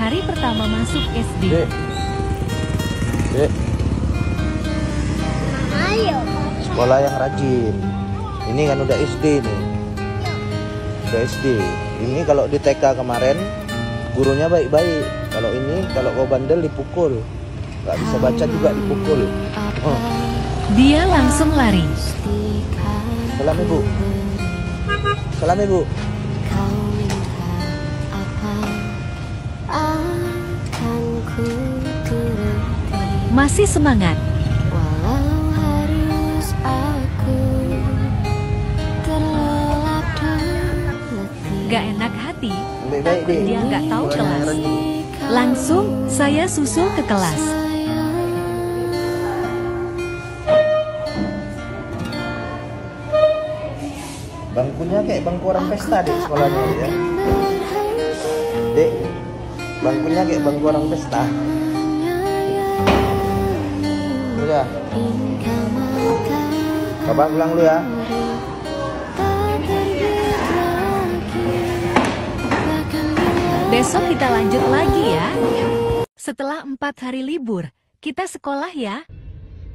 Hari pertama masuk SD. Dek. Dek. Ayo. Sekolah yang rajin. Ini kan udah SD nih. Udah SD. Ini kalau di TK kemarin gurunya baik-baik. Kalau ini kalau kau bandel dipukul. Gak bisa baca juga dipukul. Oh. Dia langsung lari. Salam ibu. Salam ibu. Masih semangat. Gak enak hati, Baik-baik, dia nggak tahu kelas. Langsung saya susul ke kelas. Bangkunya kayak bangku orang pesta deh sekolahnya ya. Dek, bangkunya kayak bangku orang pesta. Udah. Bapak pulang dulu ya. Besok kita lanjut lagi ya. Setelah 4 hari libur, kita sekolah ya.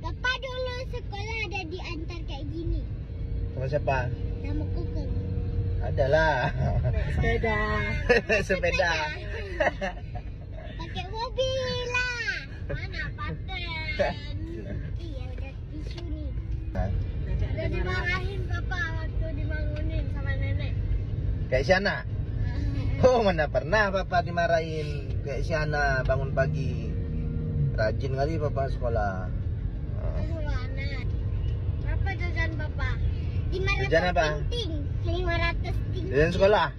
Bapak dulu sekolah ada diantar kayak gini. Sama siapa? Sama kuku. Adalah. Sepeda. Sepeda. Pakai mobil lah. Mana paten? Iya udah tisu nih. Udah dimarahin bapak waktu dibangunin sama nenek. Kayak Siana. Oh, mana pernah Bapak dimarahin kayak Siana bangun pagi. Rajin kali Bapak sekolah. Aduh anak. Berapa jajan bapak? 500 Jajan apa? ting. 500 ting. Jajan sekolah?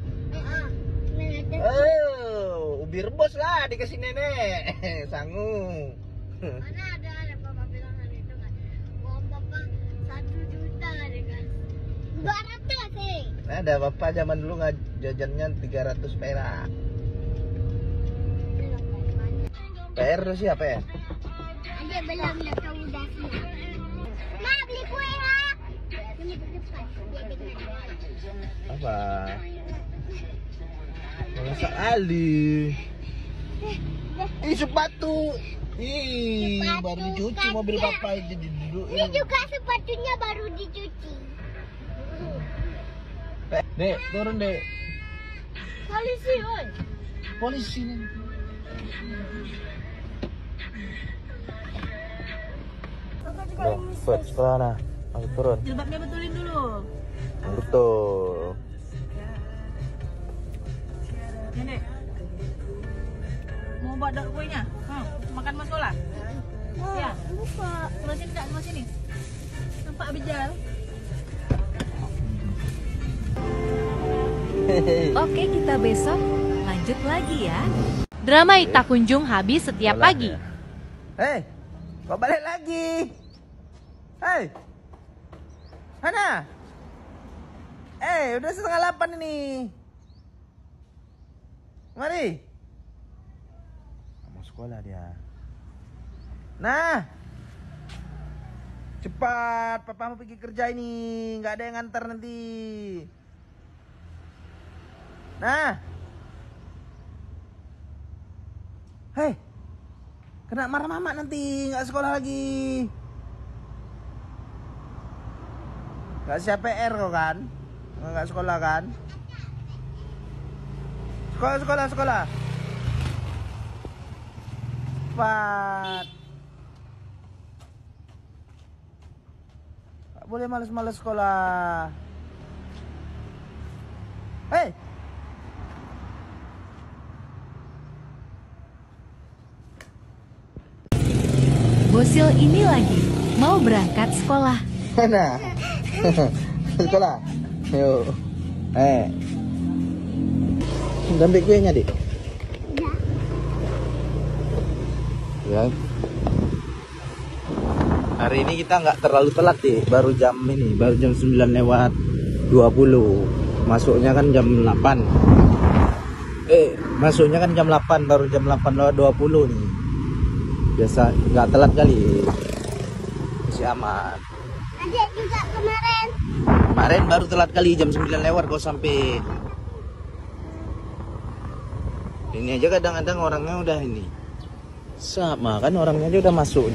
500. Oh, ubir bos lah dikasih nenek. Sangu. Mana ada bapak bilang hari itu kan. Uang bapak 1 juta dikasih. 200 sih. Ada Bapak zaman dulu nggak jajannya 300 perak. PR itu siapa ya? Adik belum lihat kau udah siap. Ma beli kue ha? Ini depan. Dia dengar. Apa? Masa Ali? Ih, sepatu. Ih, Sepatu baru dicuci mobil kaca. Bapak jadi duduk. Ini juga sepatunya baru dicuci. Dek, turun dek. Polisi, oi. Polisi nih. Loh, buat sekolah nah. Masuk turun. Jilbabnya betulin dulu. Betul. Nenek. Mau buat dot kuenya? Makan mas sekolah? Ya. Lupa. Sebelah sini tak? Sebelah sini. Nampak bijal. Oke, kita besok lanjut lagi ya. Drama tak kunjung habis setiap pagi. Hei, kau balik lagi. Hei, Hana. Udah 7:30 ini. Mari. Mau sekolah dia. Nah, cepat, Papa mau pergi kerja ini. Nggak ada yang ngantar nanti. Nah. Hei. Kena marah mama nanti, nggak sekolah lagi. Nggak siap PR kok kan? Nggak sekolah kan? Sekolah. Cepat. Nggak boleh males-males sekolah. Hei. Bosil ini lagi mau berangkat sekolah. Mana? Sekolah. Yuk. Ambil kuenya, Dik. Ya. Hari ini kita nggak terlalu telat, Dik. Baru jam 9:20. Masuknya kan jam 8. Masuknya kan jam 8, baru jam 8:20 nih. Biasa nggak telat kali. Masih aman. Adik juga kemarin. Kemarin baru telat kali jam 9 lewat kau sampai. Ini aja kadang-kadang orangnya udah ini. Sama kan orangnya aja udah masuk.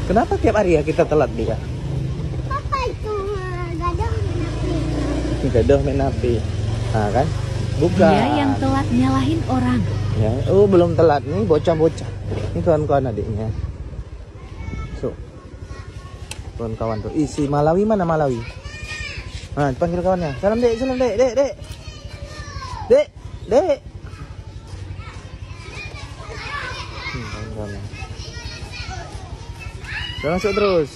Kenapa tiap hari ya kita telat dia? Papa itu gadah menapi. Gadah main api. Nah kan? Bukan. Dia yang telat nyalahin orang. Ya, oh belum telat nih bocah-bocah. Ini kawan-kawan adiknya. So. Kawan-kawan tuh. Isi Malawi mana Malawi? Nah, panggil kawannya. Salam Dek, salam Dek, Dek, Dek. Dek, Dek. Kawan-kawannya. Udah masuk terus.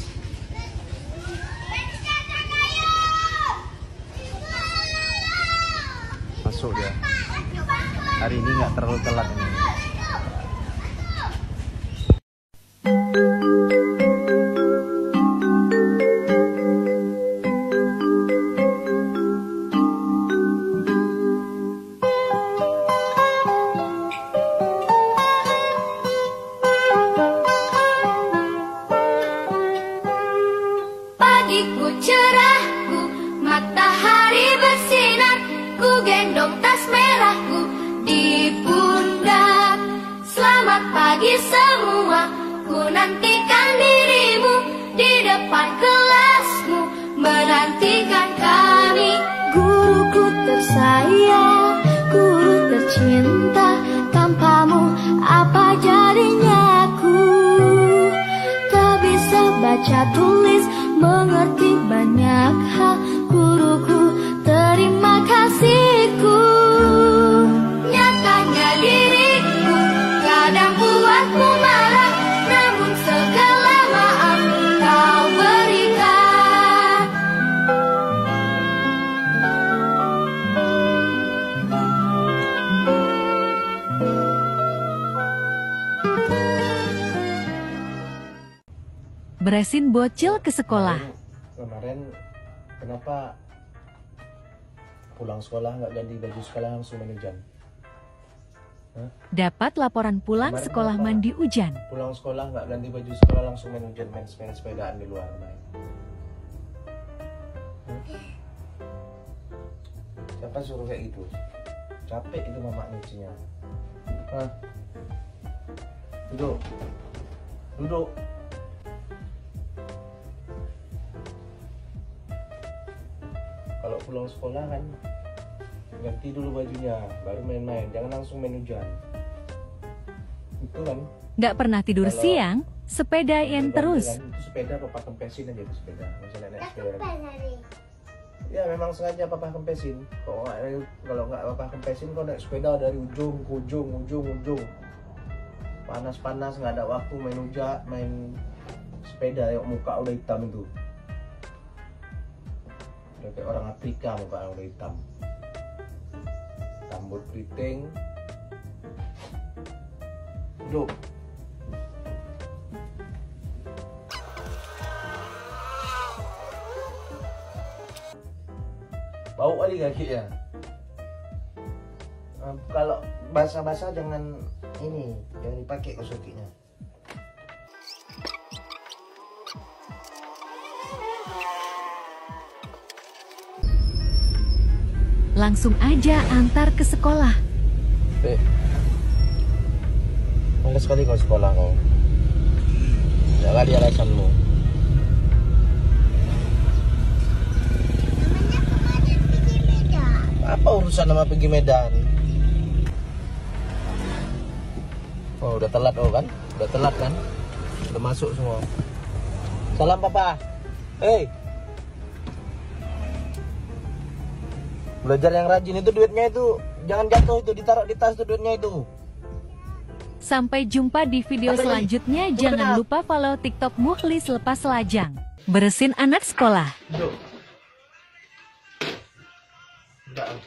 Masuk dia. Hari ini nggak terlalu telat ini. Pagiku cerahku, matahari bersinar, ku gendong tas merahku di pundak. Selamat pagi semua, ku nantikan dirimu di depan kelasmu, menantikan kami. Guruku tersayang, guru tercinta, tanpamu apa jadinya aku? Tak bisa baca tulis, mengerti banyak hal, guruku terima kasihku. Nyatanya diriku kadang buatmu marah, namun segala maaf kau berikan. Beresin bocil ke sekolah. Kemarin kenapa pulang sekolah nggak ganti baju sekolah langsung main hujan? Dapat laporan pulang Kemarin sekolah kenapa? mandi hujan. Pulang sekolah nggak ganti baju sekolah langsung main hujan, main sepedaan di luar main. Siapa suruh kayak gitu? Capek itu mama nyucinya. Duduk, duduk. Kalau pulang sekolah kan ganti dulu bajunya, baru main-main. Jangan langsung main hujan. Itu kan. Nggak pernah tidur Kalau- siang, sepedain terus. Kan, itu sepeda papa kempesin aja itu sepeda. Misalnya naik Tak sepeda. kempes hari. Ya memang sengaja papa kempesin. Kalau nggak papa kempesin kau naik sepeda dari ujung ke ujung. Panas-panas nggak ada waktu main hujan, main sepeda. Yuk muka udah hitam itu. Udah kayak orang Afrika muka udah hitam. Rambut keriting. Duduk. Bau kali kaki ya. Kalau basah-basah jangan ini, jangan dipakai kosokinya. Langsung aja antar ke sekolah. Males sekali kau sekolah kau. Jangan di alasanmu. Namanya kemarin pergi Medan. Apa urusan sama pergi Medan? Oh udah telat kan? Udah telat kan? Udah masuk semua. Salam papa. Hei. Belajar yang rajin itu duitnya itu jangan jatuh, itu ditaruh di tas itu duitnya itu. Sampai jumpa di video selanjutnya. Jangan lupa follow TikTok Mukhlis Lepas Lajang. Beresin anak sekolah. Duduk. Enggak.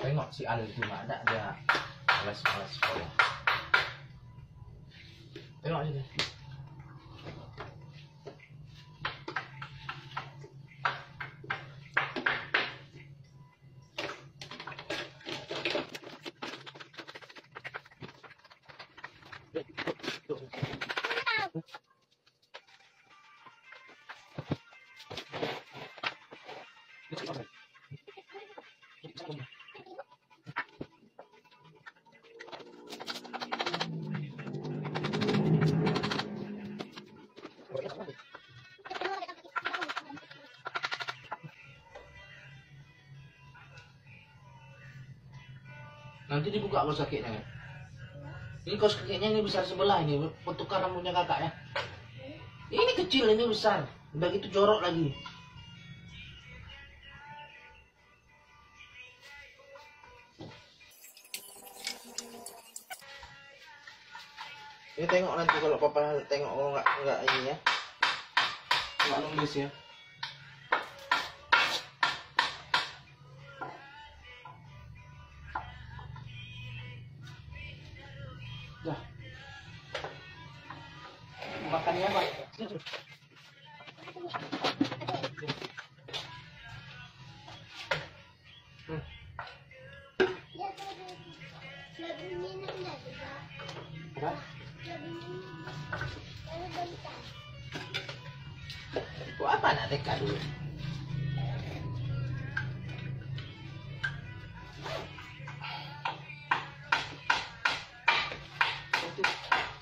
Tengok si Al itu mak ada dia malas sekolah. Tengok aja deh. Nanti dibuka kalau sakitnya. Ini kaos kakinya ini besar sebelah ini, pertukar rambutnya kakak ya. Ini kecil, ini besar. Udah gitu jorok lagi. Ini tengok nanti kalau papa tengok kalau nggak ini ya, nggak nulis ya. Dah. Makannya apa? Lebih minum dah juga. Apa? Lebih minum. Lalu bentar. Buat apa nak teka dulu?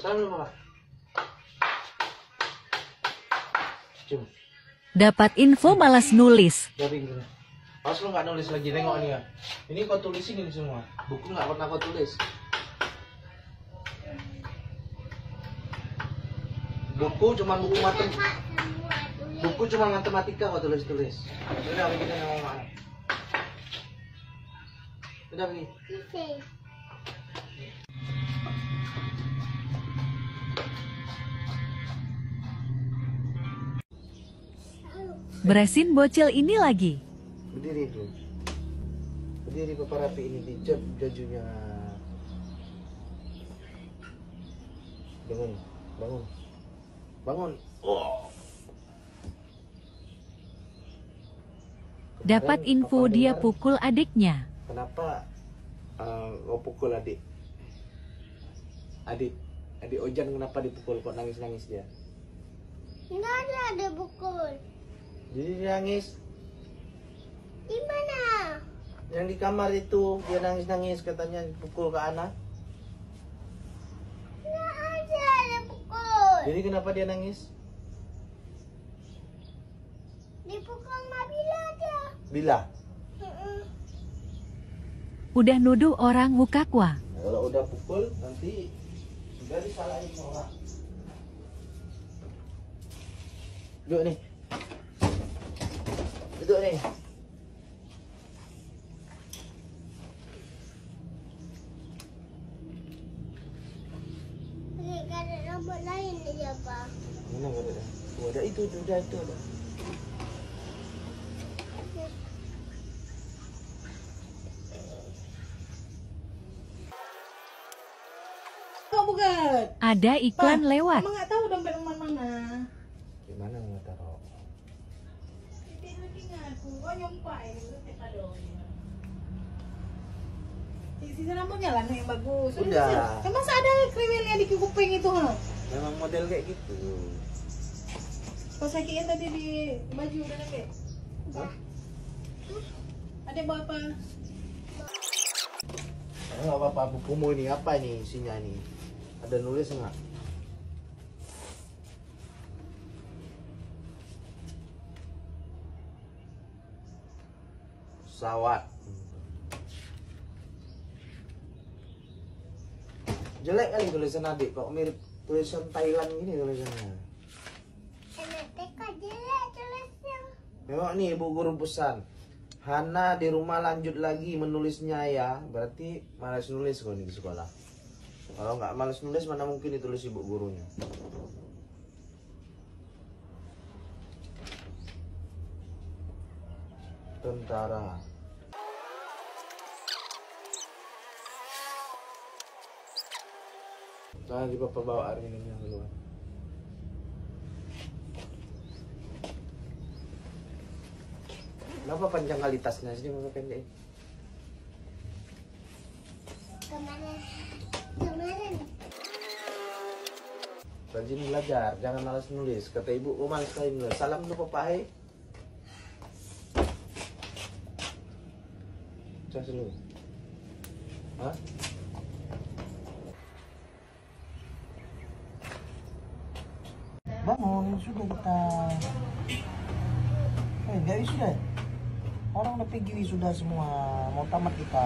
Salam dulu Mama. Cium. Dapat info malas nulis. Dari gini. Awas lu nggak nulis lagi, tengok nih ya. Ini kau tulisin ini semua. Buku nggak pernah kau tulis. Buku cuma buku matematika. Buku cuma matematika kau tulis-tulis. Udah begini sama Mama. Udah begini. Isi. Berasin bocil ini lagi. Berdiri dulu. Berdiri papa rapi ini dijat bajunya. Bangun, bangun, bangun. Oh. Dapat info dia pukul adiknya. Kenapa kau pukul adik? Adik Ojan kenapa dipukul? Kok nangis-nangis dia? Nggak ada pukul. Jadi dia nangis. Di mana? Yang di kamar itu dia nangis-nangis katanya pukul ke anak. Nggak ada pukul. Jadi kenapa dia nangis? Dipukul Nabila aja. Bila? Udah nuduh orang Wukakwa. Nah, kalau udah pukul nanti sudah disalahin orang. Duduk nih. Duduk nih. Gak ada rambut lain aja, Pak. Mana gak ada? Oh, ada itu, udah itu ada. Kok bukan? Ada iklan lewat. Emang nggak tahu dompet Emak mana? Gimana mau taruh? Titik lagi ngaku, kok nyompai dompet dong. Sisa rambutnya lah nih yang bagus. Udah. Emang ada kriwilnya di kuping itu ha? Memang model kayak gitu. Kau sakitnya tadi di baju udah sampai? Hah? Ada bawa apa? Enggak apa-apa, bukumu ini apa nih isinya nih? Ada nulis enggak? Pesawat. Jelek kali tulisan adik, kok mirip tulisan Thailand gini tulisannya. Anak TK jelek tulisnya. Memang nih ibu guru pesan, Hana di rumah lanjut lagi menulisnya ya. Berarti malas nulis kau nih di sekolah. Kalau nggak malas nulis mana mungkin ditulis ibu gurunya. Tentara. Lagi papa bawa air minumnya dulu. Kenapa panjang kali tasnya sini mama pendek? Kemana? Kemana? Rajin belajar, jangan malas nulis. Kata ibu, oh malas sekali nulis. Salam dulu papa, hai. Cas dulu. Hah? Bangun, sudah kita. Gak wisuda. Orang udah pergi wisuda semua. Mau tamat kita.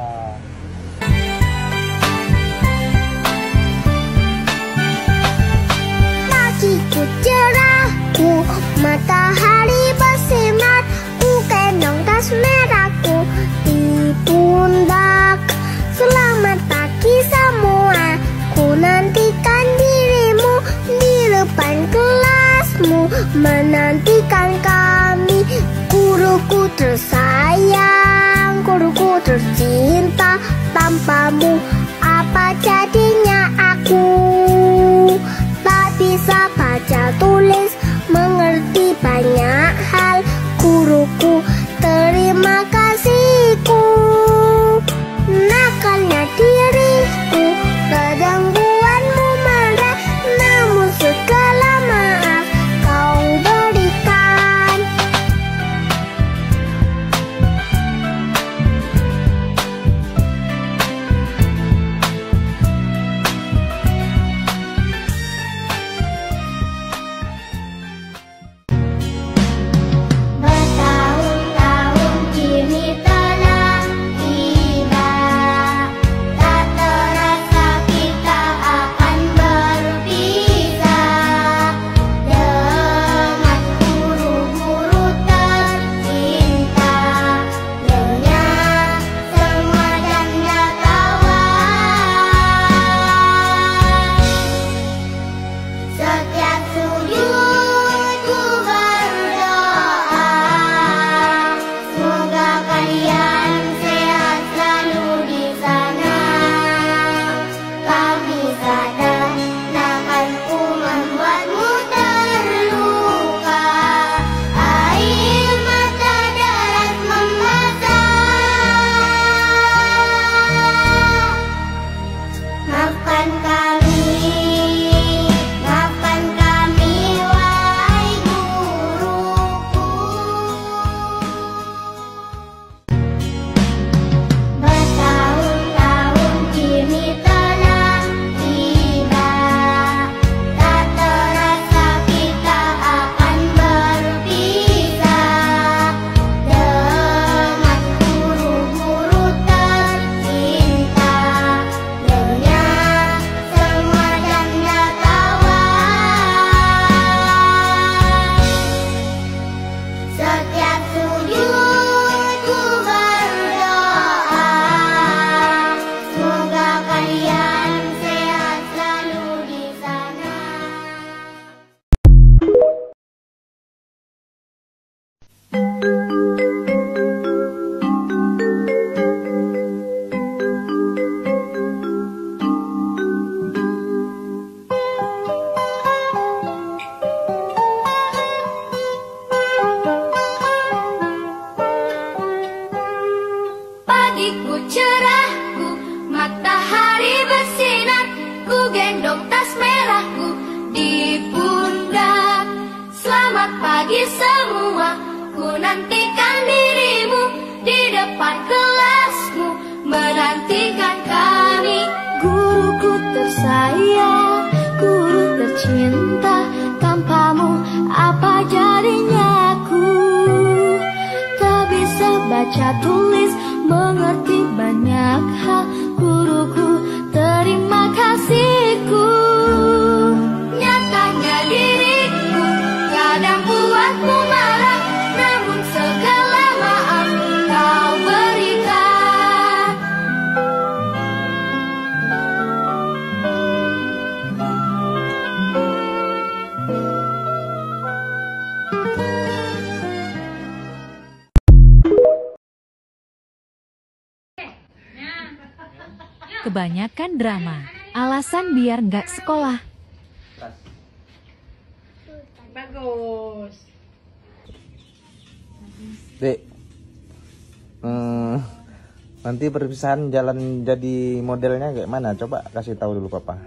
Pagiku cerahku, matahari bersinar, ku gendong tas merahku di pundak. Selamat pagi semua, ku nantikan dirimu di depan kelasmu, menantikan kami. Guruku tersayang, guruku tercinta, tanpamu apa jadinya aku? Tak bisa baca tulis, mengerti banyak hal. Guruku, terima kasihku. Nakalnya diriku, kadang buatmu marah, namun segala maaf kau berikan. Bertahun-tahun kini telah tiba, tak terasa kita akan berpisah. Dengan guru-guru tercinta, dengan semua janda kawan, setiap sujudku berdoa, semoga kalian sehat selalu di sana. Kami sadar nakalku membuatmu terluka, air mata deras membasah. Maafkan kami wahai guruku. Bertahun-tahun kini telah tiba, tak terasa kita akan berpisah. Dengan guru-guru tercinta, dengan semua janda kawan, setiap sujudku berdoa, semoga kalian sehat selalu di sana. Pagiku cerahku, matahari bersinar, ku gendong tas merahku di pundak. Selamat pagi semua, ku nantikan dirimu di depan kelasmu, menantikan kami. Guruku tersayang, guru tercinta, tanpamu apa jadinya aku? Tak bisa baca tulis, mengerti banyak hal. Guruku, terima kasihku. Nyatanya diriku kadang buatmu marah, namun segala maaf kau berikan. Kebanyakan drama, alasan biar nggak sekolah. Bagus. Dek, nanti perpisahan jalan jadi modelnya kayak mana? Coba kasih tahu dulu papa.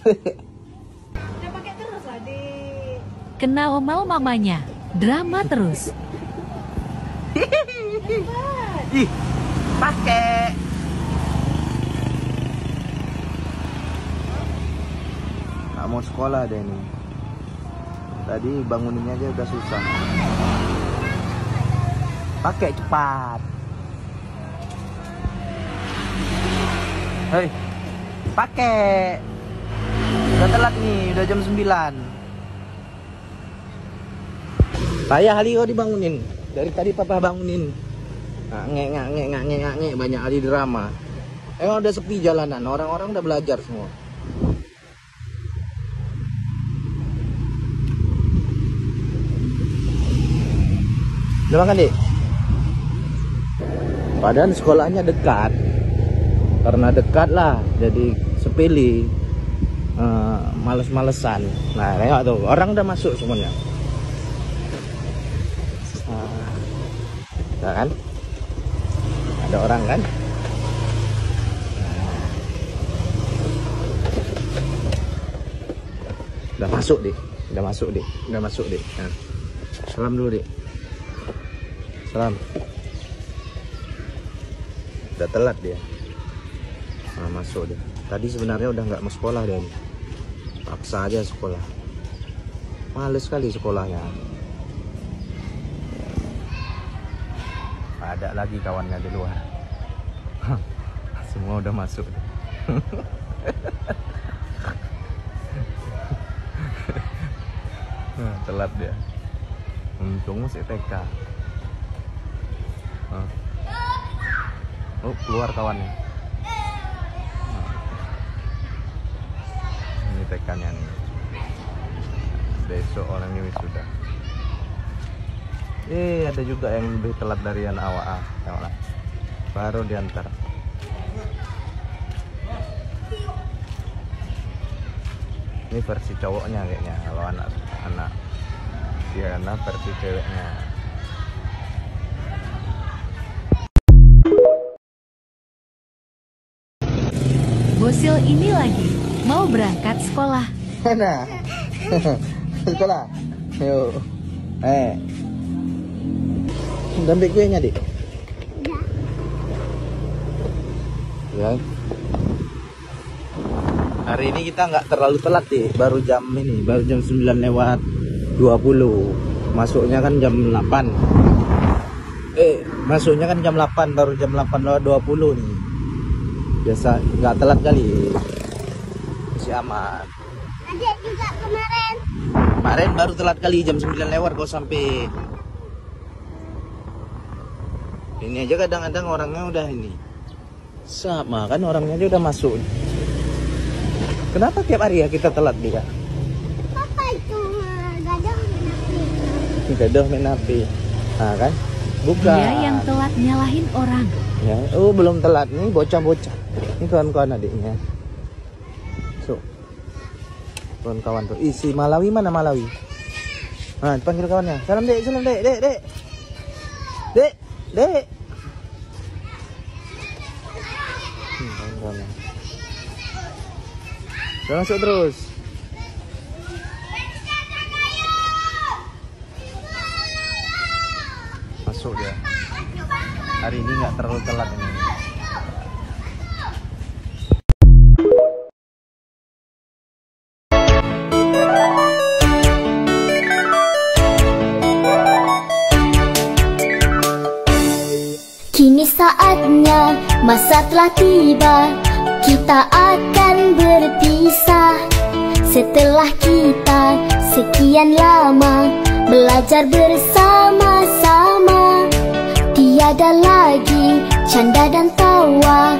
Udah pakai terus lah, Dek. Kena omel mamanya, drama terus. Ih, Pakai. Nggak mau sekolah deh ini. Tadi banguninnya aja udah susah. Pakai cepat. Hei, pakai. Udah telat nih, udah jam 9. Saya kali kau dibangunin. Dari tadi papa bangunin. Ngek, banyak kali drama. Emang udah sepi jalanan, orang-orang udah belajar semua. Udah makan, Dik? Padahal sekolahnya dekat. Karena dekat lah, jadi sepele. Males-malesan. Nah, kayak tuh, orang udah masuk semuanya. Nah, kan? Ada orang kan? Udah masuk, Dik. Udah masuk, Dik. Udah masuk, Dik. Nah. Salam dulu, Dik. Salam. Udah telat dia. Nah, masuk dia. Tadi sebenarnya udah nggak mau sekolah dia. Paksa aja sekolah. Males sekali sekolahnya. Ada lagi kawannya di luar. Semua udah masuk. Telat dia. Untung masih TK. Oh, keluar kawannya. Ini TK-nya nih. Besok orang ini sudah. Ada juga yang lebih telat dari yang awal. Baru diantar. Ini versi cowoknya kayaknya. Kalau anak dia versi ceweknya. Bosil ini lagi mau berangkat sekolah. Mana? Sekolah. Yuk. Udah ambil kuenya, Dik? Ya. Hari ini kita nggak terlalu telat, Dik. Baru jam 9 lewat 20. Masuknya kan jam 8. Masuknya kan jam 8, baru jam 8 lewat 20 nih. Biasa nggak telat kali. Masih aman. Adik juga kemarin. Kemarin baru telat kali jam 9 lewat kau sampai. Ini aja kadang-kadang orangnya udah ini. Sama kan orangnya aja udah masuk. Kenapa tiap hari ya kita telat dia? Papa itu gadah menapi. Gadah main HP. Nah kan? Bukan. Dia yang telat nyalahin orang. Ya, belum telat nih bocah-bocah. Ini kawan-kawan adiknya. So. Kawan-kawan tuh. Si Malawi mana Malawi? Nah, panggil kawannya. Salam, Dek, salam, Dek, Dek, Dek. Dek, Dek. Kawan-kawannya. Udah masuk terus. Masuk dia. Hari ini nggak terlalu telat ini. Kini saatnya, masa telah tiba, kita akan berpisah. Setelah kita sekian lama belajar bersama-sama, tiada lagi canda dan tawa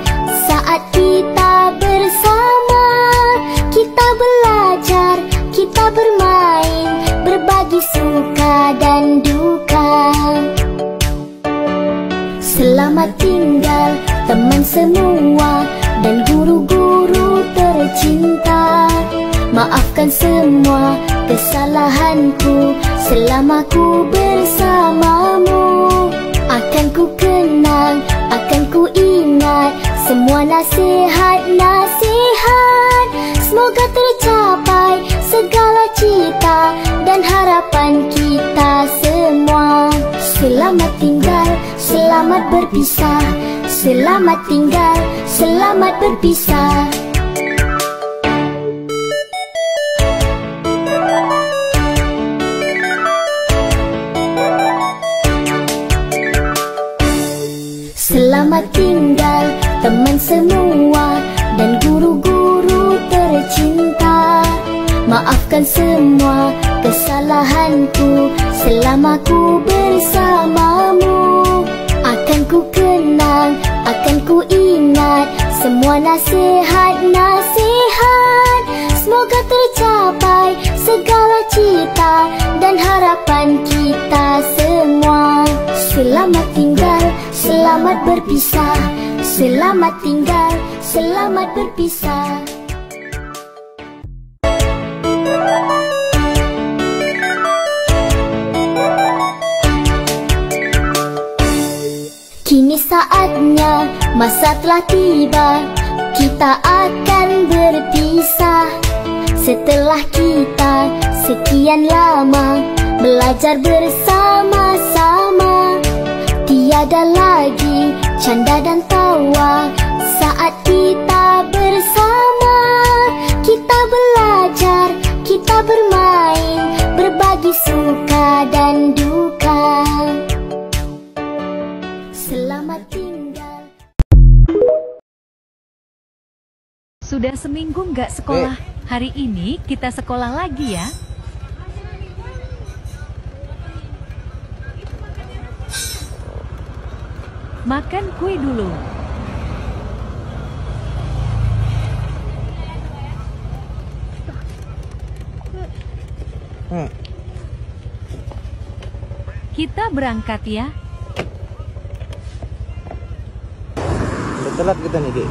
saat kita bersama. Kita belajar, kita bermain, berbagi suka dan duka. Selamat tinggal teman semua dan guru-guru tercinta. Maafkan semua kesalahanku selama ku bersamamu. Akan ku kenang, akan ku ingat semua nasihat-nasihat. Semoga tercapai segala cita dan harapan kita semua. Selamat tinggal, selamat berpisah. Selamat tinggal, selamat berpisah. Selamat tinggal teman semua dan guru-guru tercinta. Maafkan semua kesalahanku selama ku bersamamu. Akan ku kenang, akan ku ingat semua nasihat-nasihat. Semoga tercapai segala cita dan harapan kita semua. Selamat tinggal, selamat berpisah. Selamat tinggal, selamat berpisah. Kini saatnya, masa telah tiba, kita akan berpisah. Setelah kita sekian lama belajar bersama-sama, tiada lagi canda dan tawa saat kita bersama. Kita belajar, kita bermain, berbagi suka dan duka. Selamat tinggal. Sudah seminggu nggak sekolah. Hari ini kita sekolah lagi ya. Makan kue dulu. Kita berangkat ya. Udah telat kita nih, Dek.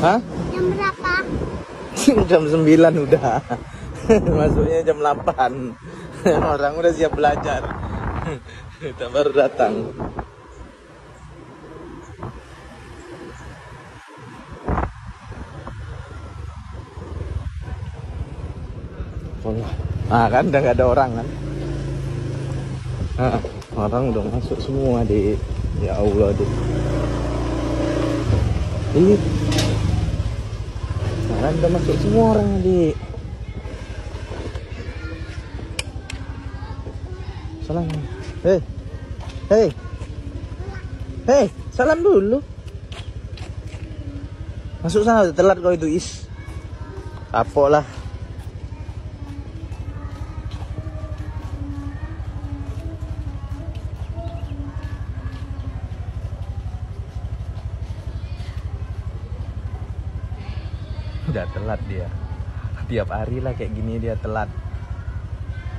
Hah? Jam berapa? Jam 9 udah. Masuknya jam 8. Orang udah siap belajar. Kita baru datang. Ah kan udah nggak ada orang kan? Orang udah masuk semua, Dek. Ya Allah, Dek. Ini kan udah masuk semua orang, Dek. Salam. Hei. Hei. Hei, salam dulu. Masuk sana, telat kau itu, Is. Kapok lah. Udah telat dia. Tiap hari lah kayak gini dia telat.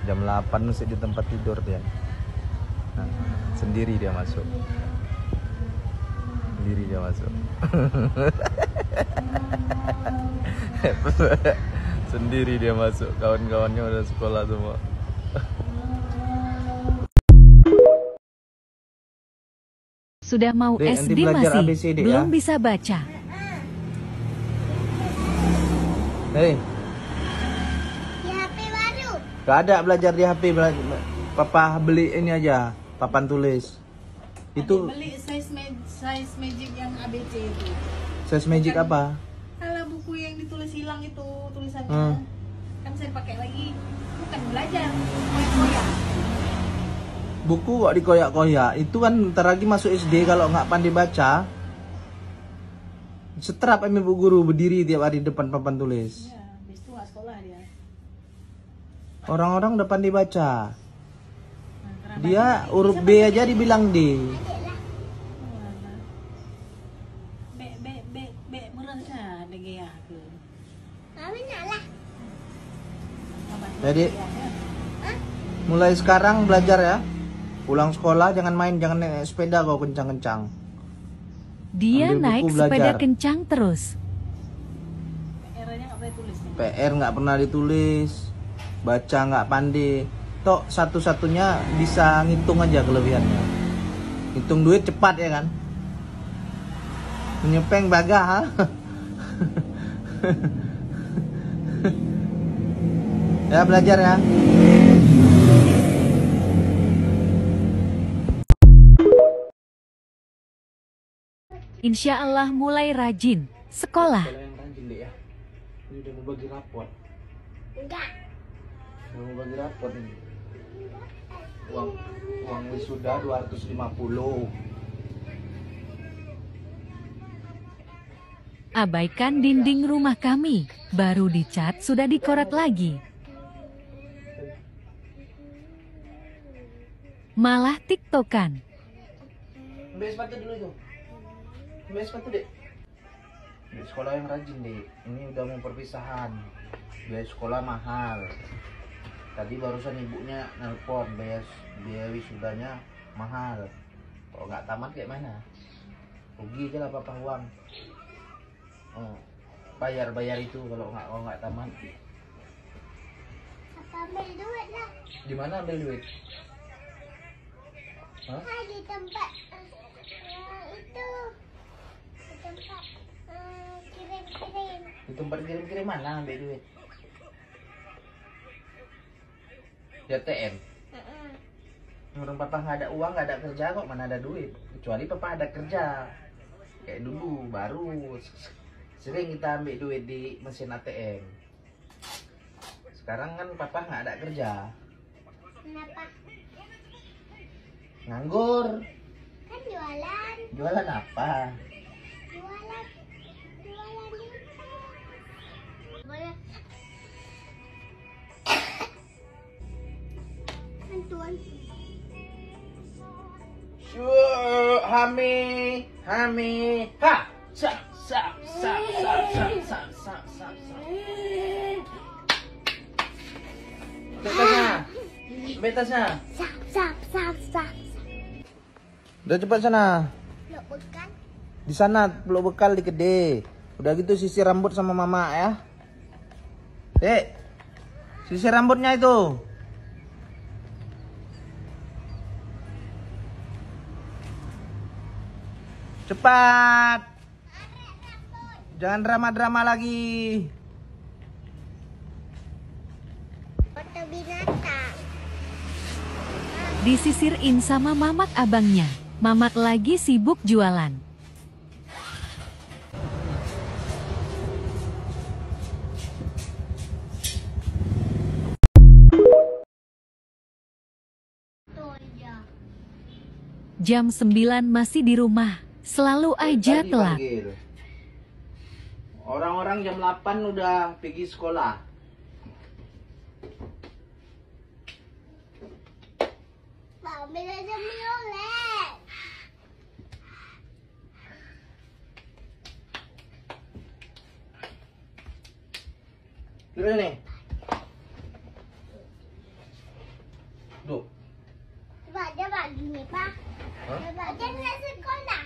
Jam 8 mesti di tempat tidur dia. Nah, sendiri dia masuk. Sendiri dia masuk. Sendiri dia masuk. Kawan-kawannya udah sekolah semua. Sudah mau Dek, nanti SD belajar masih ABCD belum ya. bisa baca. Hei, Di HP baru. gak ada belajar di HP. Papa beli ini aja, papan tulis. Itu Beli size magic yang ABC itu. size magic apa? Kalau buku yang ditulis hilang itu tulisannya kan saya pakai lagi. Bukan belajar, koyak-koyak. Buku kok dikoyak-koyak. Itu kan ntar lagi masuk SD kalau nggak pandai baca. Seterap ibu guru berdiri tiap hari depan papan tulis. Ya, habis itu nggak sekolah dia. Orang-orang udah pandai baca. Nah, Dia huruf B aja dibilang D. Be merasa ada gaya ke. Kami lah. Jadi mulai sekarang belajar ya. Pulang sekolah jangan main, jangan naik sepeda kau kencang-kencang. Dia Ambil naik buku, sepeda belajar. kencang terus. PR-nya nggak boleh tulis. PR nggak pernah ditulis, baca nggak pandai. Tok satu-satunya bisa ngitung aja kelebihannya. Hitung duit cepat ya kan? Menyepeng bagah. Ya belajar ya. Insya Allah mulai rajin sekolah. Sekolah yang rajin deh ya. Ini udah mau bagi rapot. Enggak. Udah mau bagi rapot ini. Uang wisuda 250. Abaikan dinding rumah kami, baru dicat sudah dikoret lagi. Malah tiktokan. Ambil sepatu dulu itu. Ambil sepatu deh. Di sekolah yang rajin deh. Ini udah mau perpisahan. Biaya sekolah mahal. Tadi barusan ibunya nelpon biaya wisudanya mahal. Kalau nggak tamat kayak mana? Rugi aja lah papa uang. Oh, bayar itu kalau nggak tamat. Papa ambil duit lah. Di mana ambil duit? Hah? Di tempat itu. Di tempat kirim-kirim. Di tempat kirim-kirim mana ambil duit? Di ATM. Orang papa nggak ada uang, nggak ada kerja kok, mana ada duit. Kecuali papa ada kerja. Kayak dulu, baru sering kita ambil duit di mesin ATM. Sekarang kan papa nggak ada kerja. Kenapa? Nganggur. Kan jualan. Jualan apa? Jualan boleh. Bantuan. Hami, ha, sa. Betasnya. Sap. Udah cepat sana. Lo bukan? Di sana peluk bekal di Gede. Udah gitu sisir rambut sama mama ya. Dek, sisir rambutnya itu. Cepat. Jangan drama-drama lagi. Foto binatang. Disisirin sama mamak abangnya. Mamak lagi sibuk jualan. Tuh ya. Jam 9 masih di rumah. Selalu aja Tadi telat. panggil. Orang-orang jam 8 udah pergi sekolah. Ambil aja violet. Duduk nih. Duduk. Coba dia bagi nih, Pak. Hah? Dia nak sekolah.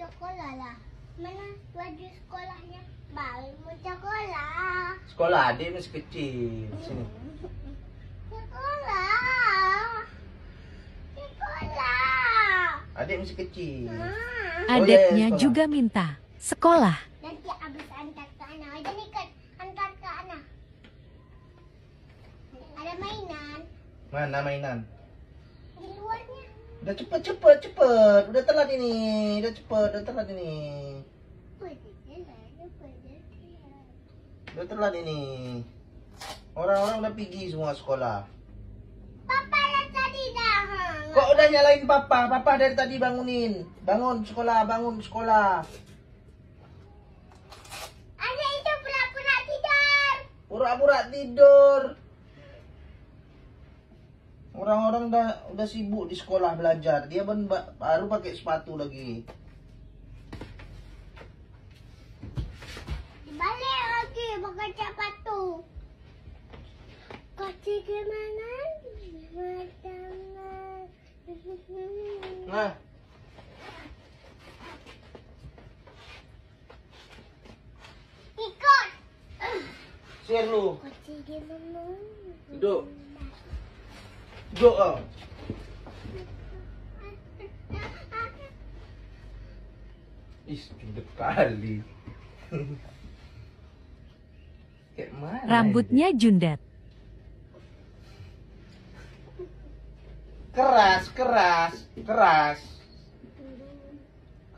Sekolah lah. Mana baju sekolahnya? Baru mau sekolah. Sekolah adik masih kecil. Sini. Sekolah. Adik masih kecil. Adiknya sekolah. juga minta sekolah. Nanti habis antar ke anak. Jadi kan antar ke anak. Ada mainan Mana mainan? di luarnya. Udah cepet. Udah telat ini. Udah telat ini. Udah telat ini. Orang-orang udah pergi semua sekolah. Papa lah tadi dah. Kok udah nyalain papa? Papa dari tadi bangunin. Bangun sekolah. Adik itu pura-pura tidur. Pura-pura tidur. Orang-orang udah sibuk di sekolah belajar. Dia baru pakai sepatu lagi. Dibalik lagi pakai sepatu. Kaki gimana? Nah, Ikut. share lu. Kaki gimana? Duduk. Duduk kau. Ih, gendut kali. Kayak mana? Rambutnya jundet. Keras.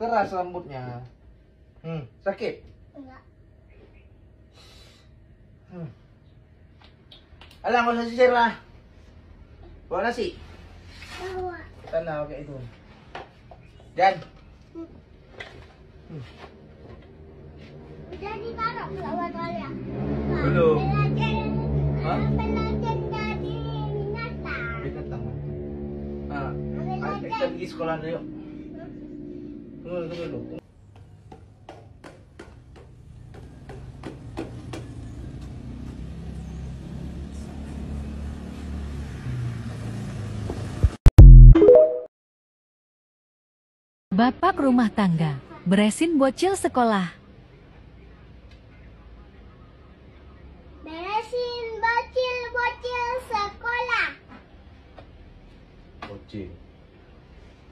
Keras rambutnya. Sakit? Enggak. Alah, nggak usah sisir lah. Bawa nasi. Bawa. Tanah kayak itu. Dan. Udah ditaruh bawa toilet. Belum. Belajar. Hah? Belajar dari binatang. Binatang. Kita pergi sekolah dulu. Yuk. Tunggu dulu. Bapak rumah tangga, beresin bocil sekolah. Beresin bocil-bocil sekolah. Bocil.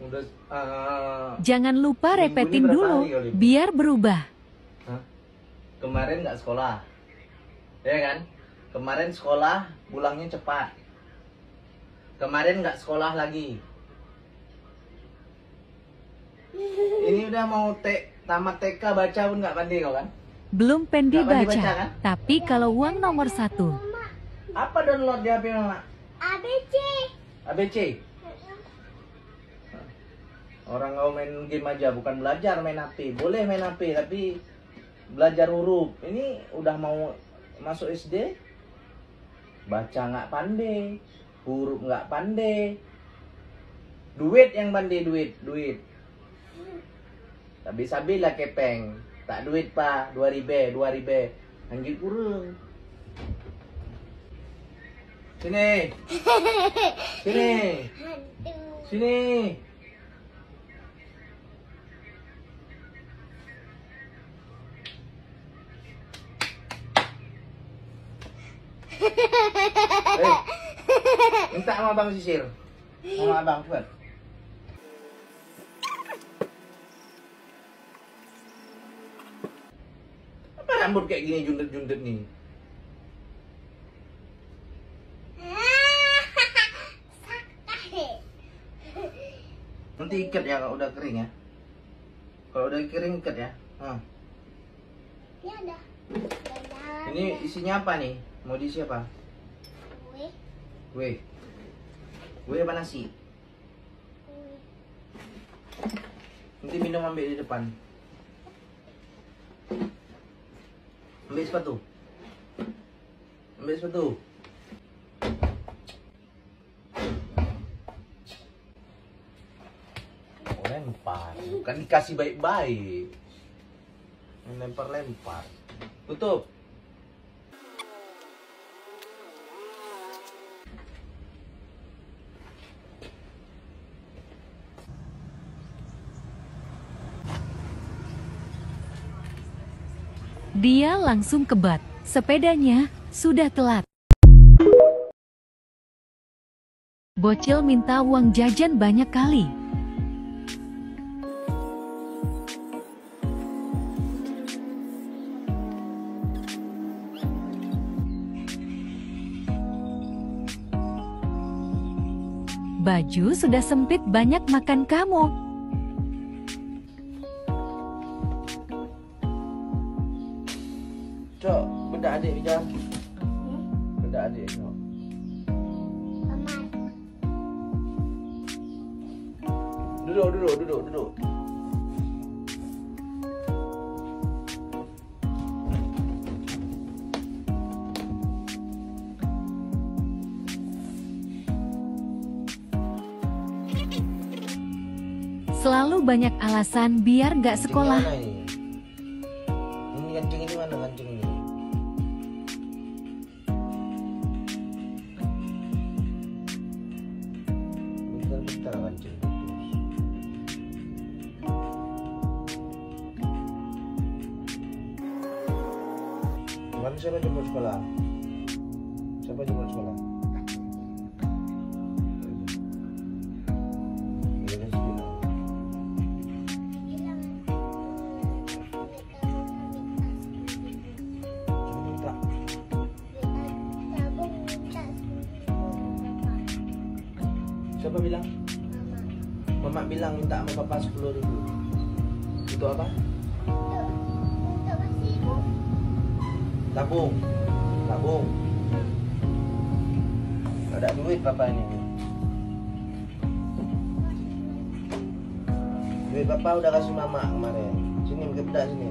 Udah. Jangan lupa Minggu ini repetin berapa dulu, hari kali? biar berubah. Kemarin nggak sekolah, ya kan? Kemarin sekolah, pulangnya cepat. Kemarin nggak sekolah lagi. Ini udah mau tamat TK, baca pun nggak pandai kau kan? Belum pendi Nggak pandai baca, baca, kan? tapi kalau uang nomor 1. Apa download di HP mama? ABC. ABC. Orang kau main game aja, bukan belajar main HP. Boleh main HP, tapi belajar huruf. Ini udah mau masuk SD, baca nggak pandai, huruf nggak pandai, duit yang pandai, duit. Sabi-sabi lah kepeng, tak duit pa, 2.000, anjir kurang. Sini, Hantu. sini. Minta sama abang sisir. Sama abang, cepat. Apa rambut kayak gini jundet-jundet nih? Nanti ikat ya kalau udah kering ya. Kalau udah kering ikat ya. Ya udah. Ini isinya apa nih? Mau diisi apa? Kue. Kue apa nasi? Nanti minum ambil di depan. Ambil sepatu. Ambil sepatu. Oh, lempar. Bukan dikasih baik-baik. Lempar-lempar. Tutup. Dia langsung ke bat. Sepedanya sudah telat. Bocil minta uang jajan banyak kali. Baju sudah sempit, banyak makan kamu. Cok, bedak adik di jalan. Bedak adik, Cok. Paman. Duduk. Selalu banyak alasan biar nggak sekolah. Kancing ini mana kancing ini? Bentar kancing. Kemarin siapa jemput sekolah? Siapa jemput sekolah? Siapa bilang? Mama bilang minta sama papa 10.000. Untuk apa? Tabung. Tabung. Ada duit papa ini. Duit papa udah kasih mama kemarin. Sini ke bedak sini.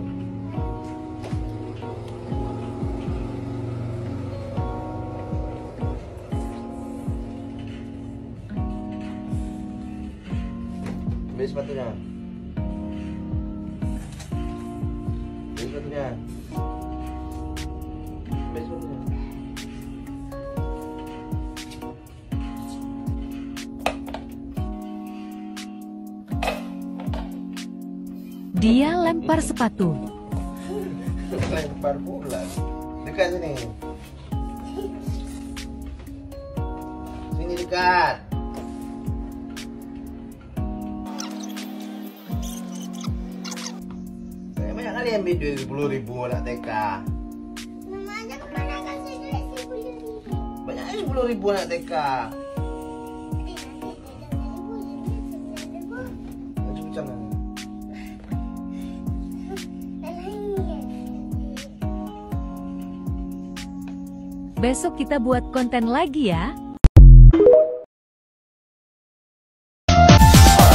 Beli sepatunya. Beli sepatunya. Beli sepatunya. Dia lempar sepatu. Lempar pula. Dekat sini. Sini dekat. Saya banyak kali ambil duit 10.000 anak TK. Namanya kemana kasih duit 10.000? Banyak kali 10.000 anak TK. Nanti 3.000, 9.000. Ya, cukup sana. Besok kita buat konten lagi ya.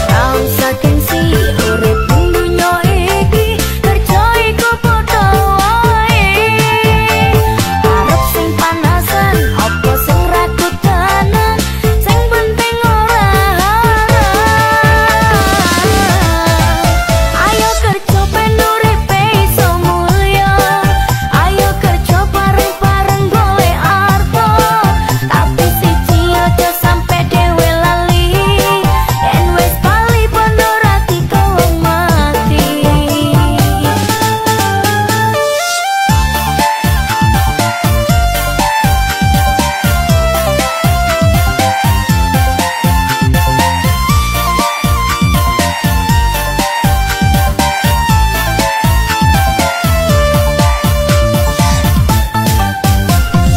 Orang saking si urip ning dunya iki kerja iku padha wae. Arep sing panasan apa sing ragu tenan, sing penting ora ayo kerja ben uripe iso mulya. Ayo kerja bareng-bareng golek arto, tapi siji aja sampe dhewe lali. Yen wis bali pondo rati kawang mati.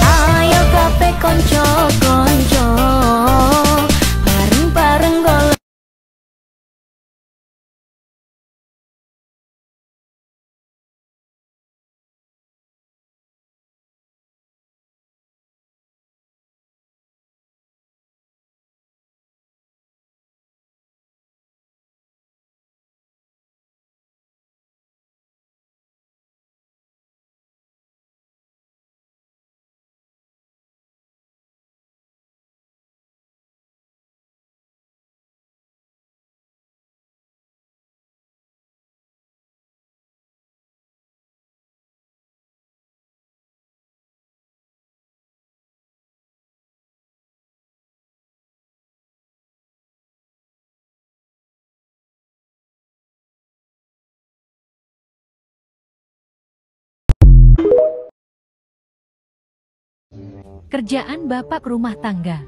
Ayo kabeh konco-konco bareng-bareng golek Kerjaan bapak rumah tangga.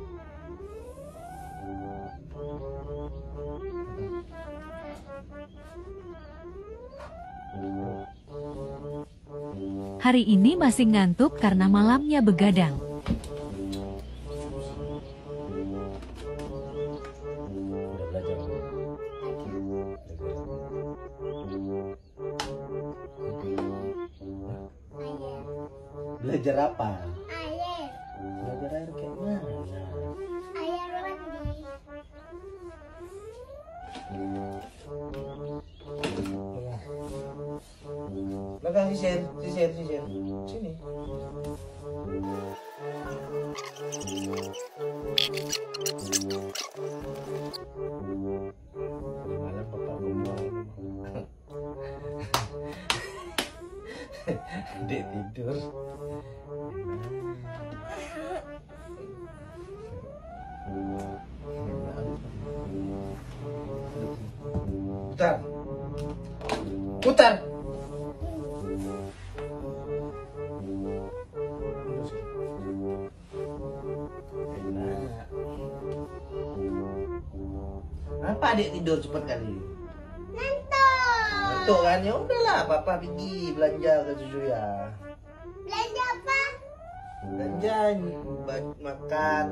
Hari ini masih ngantuk karena malamnya begadang. Belajar apa? Air. Belajar air kayak mana? Air mandi. Belakang sisir. Sini. Malam bapak ngomong. Dek tidur. Putar. Apa adik tidur cepat kali? Ngantuk kan? Ya udahlah, papa pergi belanja ke cucu ya. Belanja apa? Belanja makan,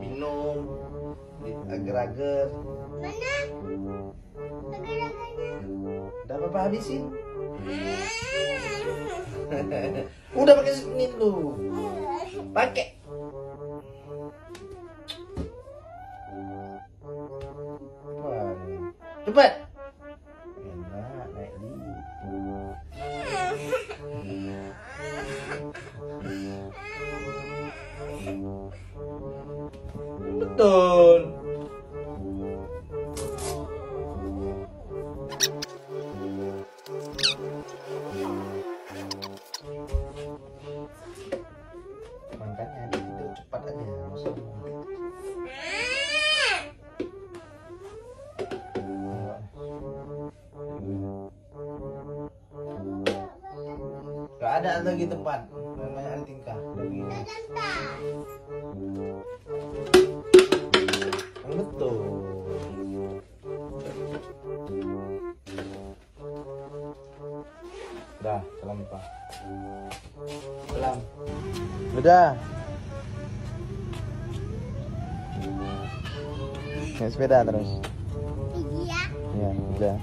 minum, agar-agar. Mana? Agar-agarnya. Udah papa habisin. Udah pakai semenit lu. Pakai. Cepat. Enak, naik di. Betul. Makanya itu cepat aja, langsung. Gak ada lagi tempat, namanya tingkah. Betul. Udah, salam Pak. Salam. Udah. Naik sepeda terus. Iya. Ya, udah.